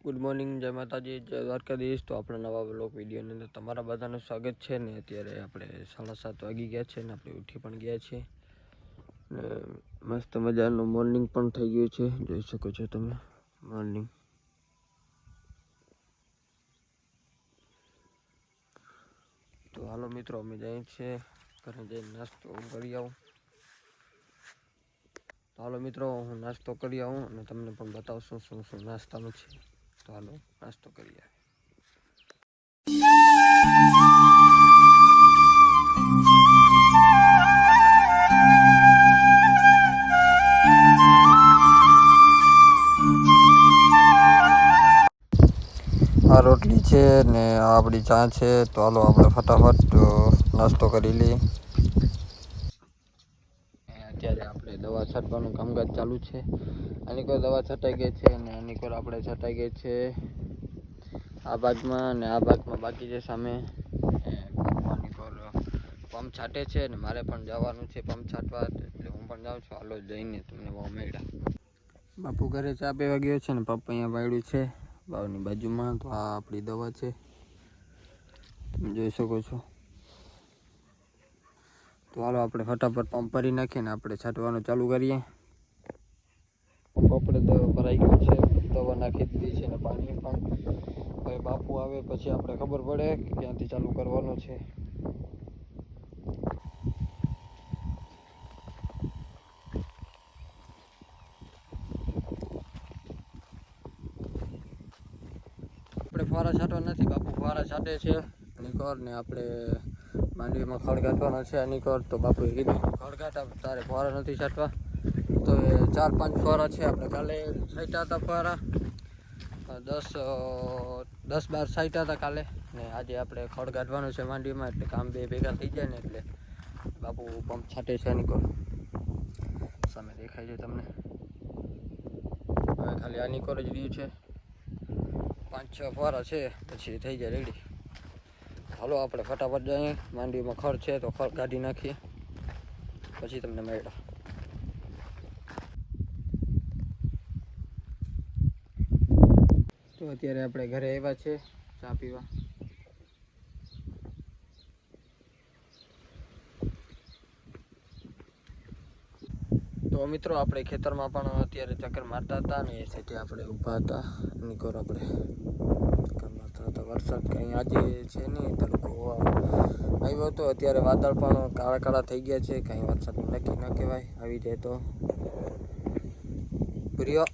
Good morning, જય માતાજી, જય દ્વારકાધીશ। તો આપણા નવા બ્લોગ વિડીયોની અંદર તમારા બધાનું સ્વાગત છે ને અત્યારે આપણે 7:30 વાગી ગયા છે ને આપણે ઉઠી પણ ગયા છીએ ને મસ્ત મજાનું મોર્નિંગ પણ થઈ ગયું છે, જોઈ શકો છો તમે મોર્નિંગ। તો હાલો મિત્રો, અમે જઈએ છીએ ઘરે જઈને નાસ્તો કરી આવું। તો હાલો મિત્રો, હું નાસ્તો કરી આવું અને તમને પણ બતાવશું શું નાસ્તાનું છે। તો હાલો નાસ્તો કરીએ। આ રોટલી છે ને આ આપણી ચા છે। તો હાલો આપણે ફટાફટ નાસ્તો કરી લઈએ। અત્યારે આપણે દવા છાંટવાનું કામકાજ ચાલુ છે। આની કોઈ દવા છટાઈ ગઈ છે અને આની કોઈ આપણે છટાઈ ગઈ છે આ ભાગમાં અને આ ભાગમાં બાકી છે સામે। આની કોઈ પંપ છાંટે છે ને મારે પણ જવાનું છે પંપ છાંટવા, એટલે હું પણ જાઉં છું। હાલો જઈને તમને બહુ મળ્યા। બાપુ ઘરે ચા પીવા ગયો છે ને પપ્પા અહીંયા વાળ્યું છે બાવની બાજુમાં। તો આ આપણી દવા છે, તમે જોઈ શકો છો। તો હાલો આપણે ફટાફટ પંપ ભરી નાખીએ ને આપણે છાંટવાનું ચાલુ કરીએ। પંપ આપણે ભરાઈ ગયું છે, દવા નાખી દીધી છે ને પાણી પણ। હવે બાપુ આવે પછી આપણે ખબર પડે કે ક્યાંથી ચાલુ કરવાનું છે। આપણે ફુવારા છાંટવા નથી, બાપુ ફુવારા છાંટે છે અનેકોર ને આપણે માંડવીમાં ખડ કાઢવાના છે અનેકોર। તો બાપુએ કીધું ખડ કાઢા, તારે ફુવારા નથી છાંટવા। તો એ 4-5 ફુવારા છે, આપણે કાલે છાંટ્યા હતા ફુવારા 10-12 છાંટ્યા હતા કાલે ને આજે આપણે ખડ કાઢવાનું છે માંડવીમાં, એટલે કામ બે ભેગા થઈ જાય ને એટલે બાપુ પંપ છાંટે છે અનેકોર। સામે દેખાય છે તમને। હવે ખાલી અનેકોર જ રહ્યું છે, 5-6 ફુવારા છે પછી થઈ જાય રેડી। હાલો આપણે ફટાફટ જઈએ, માંડવીમાં ખડ છે તો ખડ કાઢી નાખીએ પછી તમને મળ્યા। તો અત્યારે આપણે ઘરે આવ્યા છે ચા પીવા। તો મિત્રો આપણે ખેતરમાં પણ અત્યારે ચક્કર મારતા હતા ને એ સાથે આપણે ઊભા હતા અનેકોર આપણે ચક્કર મારતા હતા। વરસાદ કંઈ આજે છે નહીં, તડકો આવ્યો હતો। અત્યારે વાદળ પણ કાળા કાળા થઈ ગયા છે, કંઈ વરસાદનું નક્કી ન કહેવાય, આવી જાય તો પ્રિય।